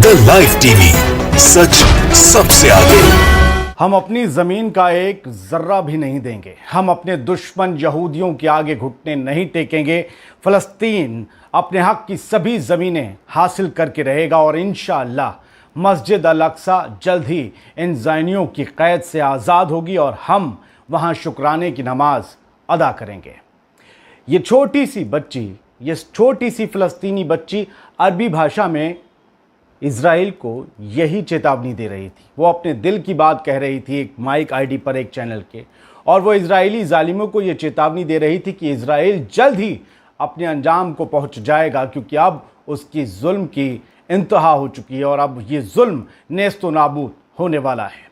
The live TV, सच सबसे आगे। हम अपनी ज़मीन का एक ज़र्रा भी नहीं देंगे। हम अपने दुश्मन यहूदियों के आगे घुटने नहीं टेकेंगे। फ़लस्तीन अपने हक़ की सभी ज़मीनें हासिल करके रहेगा और इंशाअल्लाह मस्जिद अल अक्सा जल्द ही इन ज़ायनियों की क़ैद से आज़ाद होगी और हम वहाँ शुक्राने की नमाज अदा करेंगे। ये छोटी सी बच्ची, ये छोटी सी फ़लस्तीनी बच्ची अरबी भाषा में इज़राइल को यही चेतावनी दे रही थी। वो अपने दिल की बात कह रही थी एक माइक आईडी पर, एक चैनल के, और वो इज़राइली ज़ालिमों को ये चेतावनी दे रही थी कि इज़राइल जल्द ही अपने अंजाम को पहुंच जाएगा, क्योंकि अब उसकी जुल्म की इंतहा हो चुकी है और अब ये जुल्म नेस्तो नाबूद होने वाला है।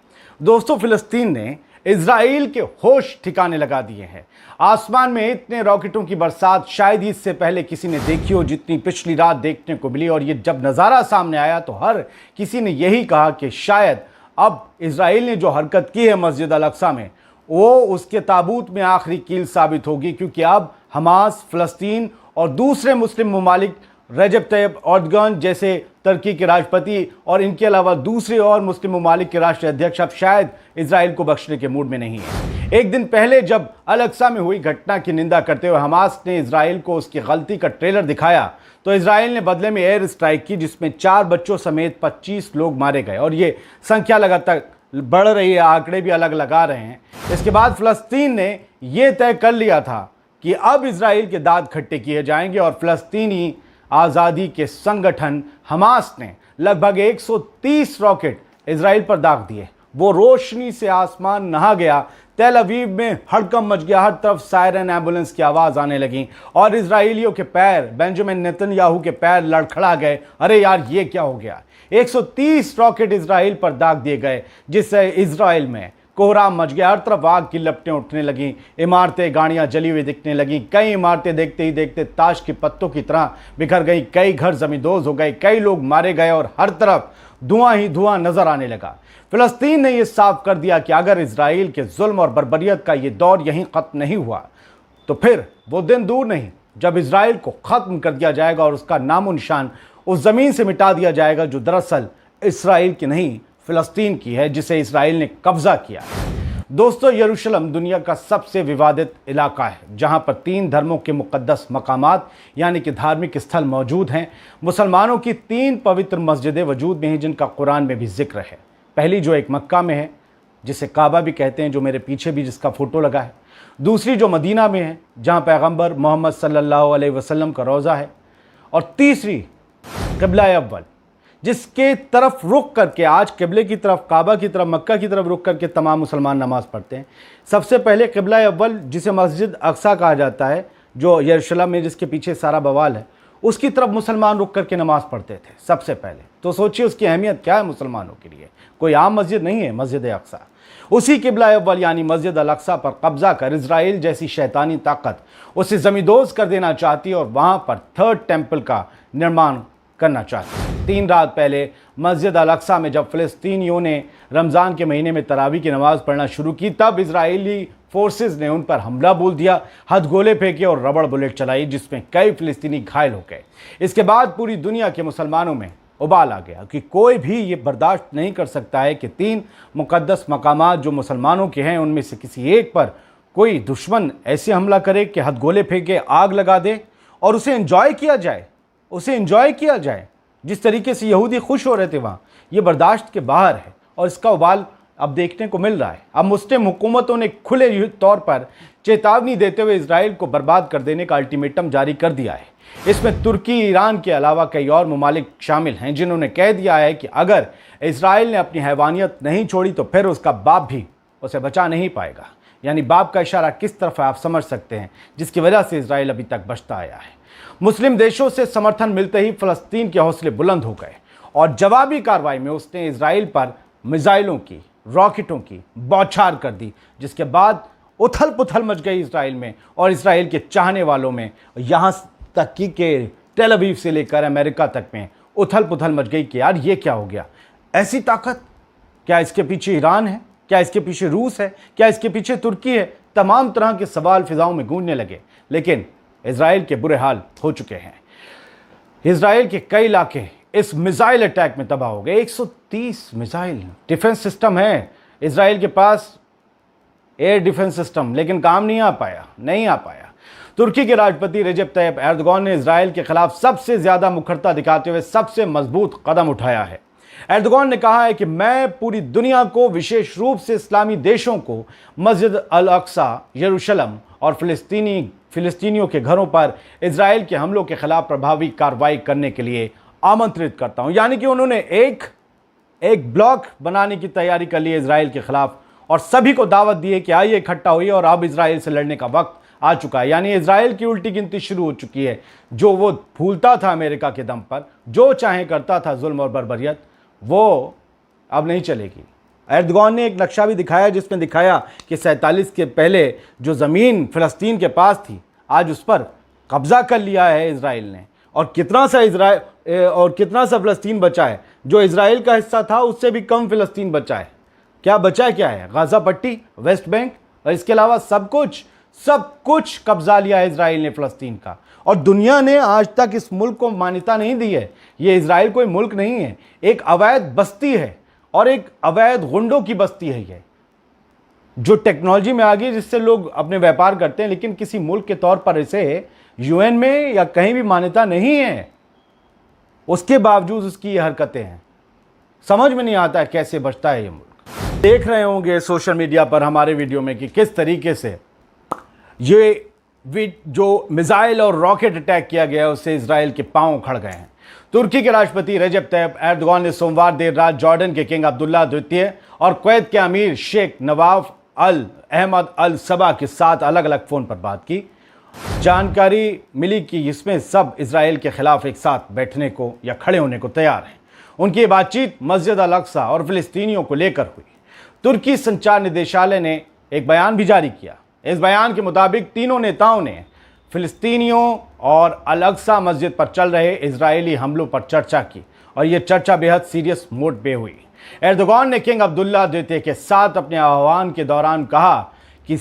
दोस्तों, फ़लस्तीन ने इज़राइल के होश ठिकाने लगा दिए हैं। आसमान में इतने रॉकेटों की बरसात शायद ही इससे पहले किसी ने देखी हो जितनी पिछली रात देखने को मिली। और ये जब नज़ारा सामने आया तो हर किसी ने यही कहा कि शायद अब इज़राइल ने जो हरकत की है मस्जिद अल अक्सा में, वो उसके ताबूत में आखिरी कील साबित होगी, क्योंकि अब हमास, फ़लस्तीन और दूसरे मुस्लिम ममालिक रजब तैयब एर्दोगान जैसे तुर्की के राष्ट्रपति और इनके अलावा दूसरे और मुस्लिम ममालिक के राष्ट्रीय अध्यक्ष अब शायद इज़राइल को बख्शने के मूड में नहीं है। एक दिन पहले जब अल अक्सा में हुई घटना की निंदा करते हुए हमास ने इज़राइल को उसकी गलती का ट्रेलर दिखाया, तो इज़राइल ने बदले में एयर स्ट्राइक की, जिसमें 4 बच्चों समेत 25 लोग मारे गए और ये संख्या लगातार बढ़ रही है, आंकड़े भी अलग लगा रहे हैं। इसके बाद फ़लस्तीन ने यह तय कर लिया था कि अब इज़राइल के दांत खट्टे किए जाएंगे और फ़लस्तीनी आज़ादी के संगठन हमास ने लगभग 130 रॉकेट इज़राइल पर दाग दिए। वो रोशनी से आसमान नहा गया। तेल अवीव में हड़कंप मच गया, हर तरफ सायरन, एम्बुलेंस की आवाज़ आने लगी और इज़राइलियों के पैर, बेंजामिन नेतन्याहू के पैर लड़खड़ा गए। अरे यार, ये क्या हो गया। 130 रॉकेट इज़राइल पर दाग दिए गए, जिससे इज़राइल में कोहराम मच गया। हर तरफ आग की लपटें उठने लगीं, इमारतें, गाड़ियां जली हुई दिखने लगीं। कई इमारतें देखते ही देखते ताश के पत्तों की तरह बिखर गई। कई घर ज़मींदोज़ हो गए, कई लोग मारे गए और हर तरफ धुआं ही धुआं नजर आने लगा। फ़लस्तीन ने यह साफ कर दिया कि अगर इज़राइल के जुल्म और बर्बरियत का ये दौर यहीं ख़त्म नहीं हुआ तो फिर वो दिन दूर नहीं जब इज़राइल को ख़त्म कर दिया जाएगा और उसका नामो निशान उस ज़मीन से मिटा दिया जाएगा जो दरअसल इज़राइल की नहीं, फ़लस्तीन की है, जिसे इज़राइल ने कब्ज़ा किया। दोस्तों, यरूशलेम दुनिया का सबसे विवादित इलाका है, जहां पर 3 धर्मों के मुक़द्दस मकामात यानी कि धार्मिक स्थल मौजूद हैं। मुसलमानों की 3 पवित्र मस्जिदें वजूद में हैं, जिनका कुरान में भी जिक्र है। पहली जो एक मक्का में है, जिसे काबा भी कहते हैं, जो मेरे पीछे भी जिसका फ़ोटो लगा है। दूसरी जो मदीना में है, जहाँ पैगम्बर मोहम्मद सल्लल्लाहु अलैहि वसल्लम का रोज़ा है। और तीसरी क़िबला अव्वल, जिसके तरफ रुख करके आज क़िबले की तरफ, काबा की तरफ, मक्का की तरफ रुख करके तमाम मुसलमान नमाज़ पढ़ते हैं। सबसे पहले क़िबला अव्वल, जिसे मस्जिद अक्सा कहा जाता है, जो यरूशलेम में जिसके पीछे सारा बवाल है, उसकी तरफ मुसलमान रुख करके नमाज़ पढ़ते थे सबसे पहले। तो सोचिए उसकी अहमियत क्या है मुसलमानों के लिए। कोई आम मस्जिद नहीं है मस्जिद अक्सा। उसी क़िबला अव्वल यानी मस्जिद अल अक्सा पर कब्ज़ा कर इज़राइल जैसी शैतानी ताकत उसे ज़मींदोज़ कर देना चाहती है और वहाँ पर 3rd टेम्पल का निर्माण करना चाहती है। 3 रात पहले मस्जिद अल अक्सा में जब फ़लस्तीनियों ने रमज़ान के महीने में तरावी की नमाज़ पढ़ना शुरू की, तब इज़राइली फोर्सेस ने उन पर हमला बोल दिया, हथगोले फेंके और रबड़ बुलेट चलाई, जिसमें कई फ़लस्तीनी घायल हो गए। इसके बाद पूरी दुनिया के मुसलमानों में उबाल आ गया कि कोई भी ये बर्दाश्त नहीं कर सकता है कि 3 मुक़द्दस मकामात जो मुसलमानों के हैं, उनमें से किसी एक पर कोई दुश्मन ऐसे हमला करे कि हथगोले फेंके, आग लगा दे और उसे एंजॉय किया जाए, उसे एंजॉय किया जाए। जिस तरीके से यहूदी खुश हो रहे थे वहाँ, ये बर्दाश्त के बाहर है और इसका उबाल अब देखने को मिल रहा है। अब मुस्लिम हुकूमतों ने खुले तौर पर चेतावनी देते हुए इज़राइल को बर्बाद कर देने का अल्टीमेटम जारी कर दिया है। इसमें तुर्की, ईरान के अलावा कई और ममालिक शामिल हैं, जिन्होंने कह दिया है कि अगर इज़राइल ने अपनी हैवानियत नहीं छोड़ी तो फिर उसका बाप भी उसे बचा नहीं पाएगा। यानी बाप का इशारा किस तरफ है आप समझ सकते हैं, जिसकी वजह से इज़राइल अभी तक बचता आया है। मुस्लिम देशों से समर्थन मिलते ही फ़लस्तीन के हौसले बुलंद हो गए और जवाबी कार्रवाई में उसने इज़राइल पर मिसाइलों की, रॉकेटों की बौछार कर दी, जिसके बाद उथल पुथल मच गई इज़राइल में और इज़राइल के चाहने वालों में। यहाँ तक कि तेल अवीव से लेकर अमेरिका तक में उथल पुथल मच गई कि यार ये क्या हो गया। ऐसी ताकत क्या इसके पीछे ईरान है? क्या इसके पीछे रूस है? क्या इसके पीछे तुर्की है? तमाम तरह के सवाल फिजाओं में गूंजने लगे, लेकिन इजराइल के बुरे हाल हो चुके हैं। इजराइल के कई इलाके इस मिसाइल अटैक में तबाह हो गए। 130 मिसाइल डिफेंस सिस्टम है इजराइल के पास, एयर डिफेंस सिस्टम, लेकिन काम नहीं आ पाया। तुर्की के राष्ट्रपति रेजेप तैयब एर्दोगान ने इजराइल के खिलाफ सबसे ज्यादा मुखरता दिखाते हुए सबसे मजबूत कदम उठाया है। एर्दोगान ने कहा है कि मैं पूरी दुनिया को, विशेष रूप से इस्लामी देशों को, मस्जिद अल अक्सा, यरूशलेम और फिलिस्तीनियों के घरों पर इजराइल के हमलों के खिलाफ प्रभावी कार्रवाई करने के लिए आमंत्रित करता हूं। यानी कि उन्होंने एक ब्लॉक बनाने की तैयारी कर ली है इजराइल के खिलाफ और सभी को दावत दी है कि आइए इकट्ठा होइए और अब इजराइल से लड़ने का वक्त आ चुका है। यानी इजराइल की उल्टी गिनती शुरू हो चुकी है। जो वो भूलता था अमेरिका के दम पर, जो चाहे करता था जुल्म और बर्बरियत, वो अब नहीं चलेगी। एर्दोगान ने एक नक्शा भी दिखाया जिसमें दिखाया कि 47 के पहले जो ज़मीन फ़लस्तीन के पास थी, आज उस पर कब्ज़ा कर लिया है इजराइल ने। और कितना सा फ़लस्तीन बचा है? जो इजराइल का हिस्सा था उससे भी कम फ़लस्तीन बचा है। क्या बचा है? क्या है? गाज़ा पट्टी, वेस्ट बैंक, और इसके अलावा सब कुछ कब्जा लिया है इजराइल ने फ़लस्तीन का। और दुनिया ने आज तक इस मुल्क को मान्यता नहीं दी है। ये इजराइल कोई मुल्क नहीं है, एक अवैध बस्ती है और एक अवैध गुंडों की बस्ती है ये, जो टेक्नोलॉजी में आ गई, जिससे लोग अपने व्यापार करते हैं, लेकिन किसी मुल्क के तौर पर इसे यूएन में या कहीं भी मान्यता नहीं है। उसके बावजूद उसकी ये हरकतें हैं। समझ में नहीं आता है कैसे बचता है ये मुल्क। देख रहे होंगे सोशल मीडिया पर हमारे वीडियो में कि किस तरीके से ये जो मिसाइल और रॉकेट अटैक किया गया उससे इजराइल के पांव उखड़ गए हैं। तुर्की के राष्ट्रपति रेजेप तैयब एर्दोगान ने सोमवार देर रात जॉर्डन के किंग अब्दुल्ला द्वितीय और कुवैत के अमीर शेख नवाफ अल अहमद अल सबा के साथ अलग अलग फ़ोन पर बात की। जानकारी मिली कि इसमें सब इजराइल के खिलाफ एक साथ बैठने को या खड़े होने को तैयार हैं। उनकी बातचीत मस्जिद अल अक्सा और फिलिस्तीनियों को लेकर हुई। तुर्की संचार निदेशालय ने एक बयान भी जारी किया। इस बयान के मुताबिक तीनों नेताओं ने फिलिस्तीनियों और अल अक्सा मस्जिद पर चल रहे इजरायली हमलों पर चर्चा की और यह चर्चा बेहद सीरियस मोड पे हुई। एर्दोगान ने किंग अब्दुल्ला द्वितीय के साथ अपने आह्वान के दौरान कहा कि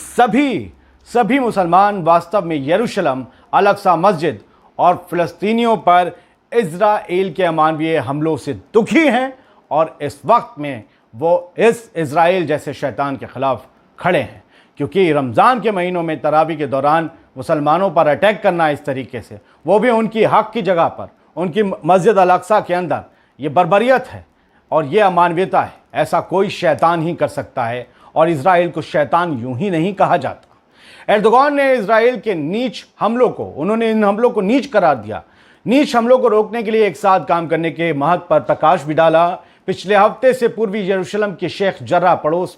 सभी मुसलमान वास्तव में यरूशलेम, अल अक्सा मस्जिद और फिलिस्तीनियों पर इजराइल के अमानवीय हमलों से दुखी हैं और इस वक्त में वो इस इजराइल जैसे शैतान के खिलाफ खड़े हैं, क्योंकि रमज़ान के महीनों में तरावी के दौरान मुसलमानों पर अटैक करना इस तरीके से, वो भी उनकी हक की जगह पर, उनकी मस्जिद अल अक्सा के अंदर, ये बर्बरियत है और ये अमानवीयता है। ऐसा कोई शैतान ही कर सकता है और इजराइल को शैतान यूं ही नहीं कहा जाता। एर्दोगान ने इजराइल के नीच हमलों को, उन्होंने इन हमलों को नीच करार दिया। नीच हमलों को रोकने के लिए एक साथ काम करने के महत्व पर प्रकाश भी डाला। पिछले हफ्ते से पूर्वी यरूशलेम के शेख जर्राह पड़ोस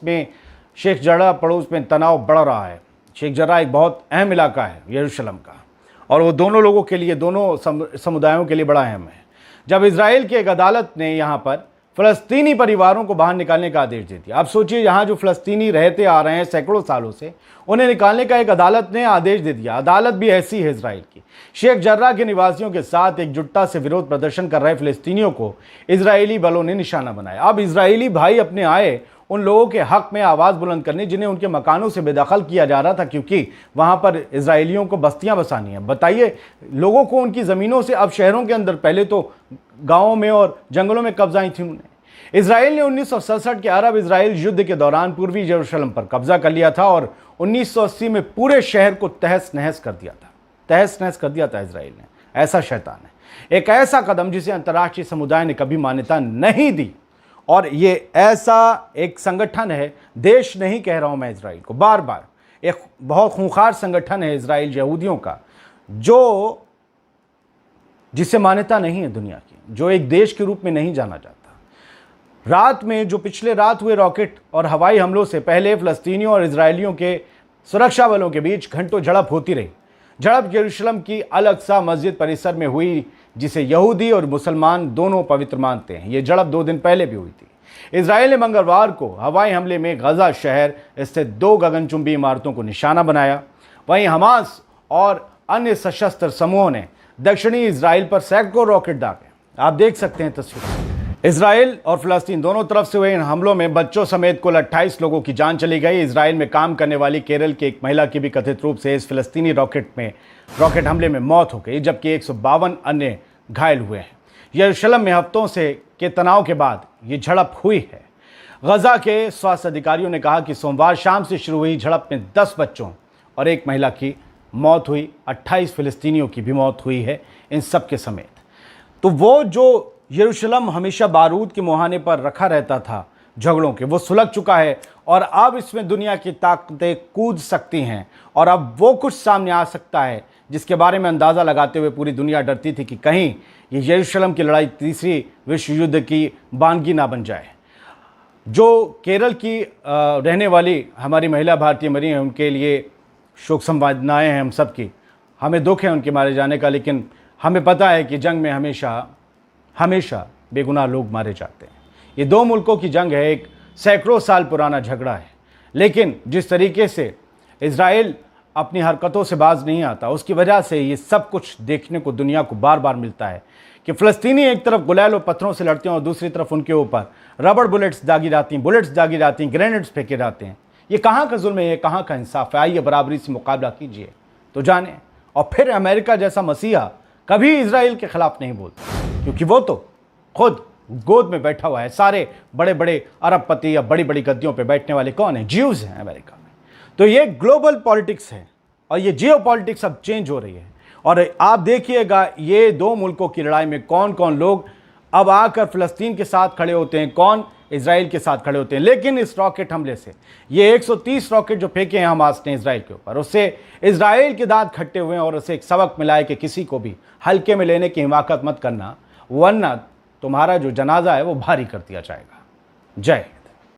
में तनाव बढ़ रहा है। शेख जर्राह एक बहुत अहम इलाका है यरूशलेम का और वो दोनों लोगों के लिए, दोनों समुदायों के लिए बड़ा अहम है। जब इजराइल की एक अदालत ने यहाँ पर फ़लस्तीनी परिवारों को बाहर निकालने का आदेश दे दिया। अब सोचिए, यहाँ जो फ़लस्तीनी रहते आ रहे हैं सैकड़ों सालों से, उन्हें निकालने का एक अदालत ने आदेश दे दिया। अदालत भी ऐसी है इजराइल की। शेख जर्राह के निवासियों के साथ एकजुटता से विरोध प्रदर्शन कर रहे फ़लस्तीनियों को इजरायली बलों ने निशाना बनाया। अब इजरायली भाई अपने आए उन लोगों के हक में आवाज़ बुलंद करने जिन्हें उनके मकानों से बेदखल किया जा रहा था, क्योंकि वहाँ पर इजरायलियों को बस्तियाँ बसानी है। बताइए, लोगों को उनकी ज़मीनों से अब शहरों के अंदर, पहले तो गाँवों में और जंगलों में कब्जाई थी उन्हें। इजराइल ने 1967 के अरब इजराइल युद्ध के दौरान पूर्वी यरूशलेम पर कब्जा कर लिया था और 1980 में पूरे शहर को तहस नहस कर दिया था इजराइल ने। ऐसा शैतान है, एक ऐसा कदम जिसे अंतर्राष्ट्रीय समुदाय ने कभी मान्यता नहीं दी। और ये ऐसा एक संगठन है, देश नहीं कह रहा हूं मैं इजराइल को, बार बार, एक बहुत खूंखार संगठन है इजराइल यहूदियों का, जिसे मान्यता नहीं है दुनिया की, जो एक देश के रूप में नहीं जाना जाता। रात में जो पिछले रात हुए रॉकेट और हवाई हमलों से पहले फ़लस्तीनियों और इजरायलियों के सुरक्षा बलों के बीच घंटों झड़प होती रही। झड़प यरूशलेम की अल अक्सा मस्जिद परिसर में हुई, जिसे यहूदी और मुसलमान दोनों पवित्र मानते हैं। ये झड़प 2 दिन पहले भी हुई थी। इजराइल ने मंगलवार को हवाई हमले में गजा शहर स्थित 2 गगनचुंबी इमारतों को निशाना बनाया। वहीं हमास और अन्य सशस्त्र समूहों ने दक्षिणी इजराइल पर सैकड़ों रॉकेट दागे। आप देख सकते हैं तस्वीर। इजराइल और फिलिस्तीन दोनों तरफ से हुए इन हमलों में बच्चों समेत कुल 28 लोगों की जान चली गई। इजराइल में काम करने वाली केरल की एक महिला की भी कथित रूप से इस फिलिस्तीनी रॉकेट हमले में मौत हो गई, जबकि 152 अन्य घायल हुए हैं। यरूशलेम में हफ्तों से के तनाव के बाद ये झड़प हुई है। गजा के स्वास्थ्य अधिकारियों ने कहा कि सोमवार शाम से शुरू हुई झड़प में 10 बच्चों और एक महिला की मौत हुई, 28 फिलिस्तीनियों की भी मौत हुई है इन सब के समेत। तो वो जो यरूशलेम हमेशा बारूद के मुहाने पर रखा रहता था झगड़ों के, वो सुलग चुका है और अब इसमें दुनिया की ताकतें कूद सकती हैं और अब वो कुछ सामने आ सकता है जिसके बारे में अंदाज़ा लगाते हुए पूरी दुनिया डरती थी कि कहीं ये यरूशलेम की लड़ाई तीसरी विश्व युद्ध की बानगी ना बन जाए। जो केरल की रहने वाली हमारी महिला भारतीय मरी हैं, उनके लिए शोक संवेदनाएं हैं हम सब की। हमें दुख है उनके मारे जाने का, लेकिन हमें पता है कि जंग में हमेशा बेगुनाह लोग मारे जाते हैं। ये दो मुल्कों की जंग है, एक सैकड़ों साल पुराना झगड़ा है, लेकिन जिस तरीके से इजराइल अपनी हरकतों से बाज नहीं आता, उसकी वजह से ये सब कुछ देखने को दुनिया को बार बार मिलता है कि फ़लस्तीनी एक तरफ गुलैल और पत्थरों से लड़ते हैं और दूसरी तरफ उनके ऊपर रबड़ बुलेट्स दागी जाती हैं, ग्रेनेड्स फेंके जाते हैं। ये कहाँ का जुल्म है, ये कहाँ का इंसाफ है? आइए बराबरी से मुकाबला कीजिए तो जाने। और फिर अमेरिका जैसा मसीहा कभी इजराइल के खिलाफ नहीं बोलता, क्योंकि वो तो खुद गोद में बैठा हुआ है। सारे बड़े बड़े अरबपति या बड़ी बड़ी गद्दियों पे बैठने वाले कौन हैं? ज्यूज़ हैं अमेरिका में। तो ये ग्लोबल पॉलिटिक्स है और ये जियो पॉलिटिक्स अब चेंज हो रही है। और आप देखिएगा ये दो मुल्कों की लड़ाई में कौन कौन लोग अब आकर फ़लस्तीन के साथ खड़े होते हैं, कौन इजराइल के साथ खड़े होते हैं। लेकिन इस रॉकेट हमले से ये 130 रॉकेट जो फेंके हैं हमास ने इजराइल के ऊपर, उससे इजराइल के दांत खट्टे हुए हैं और उसे एक सबक मिला है कि किसी को भी हल्के में लेने की हिमाकत मत करना, वरना तुम्हारा जो जनाजा है वो भारी कर दिया जाएगा। जय हिंद।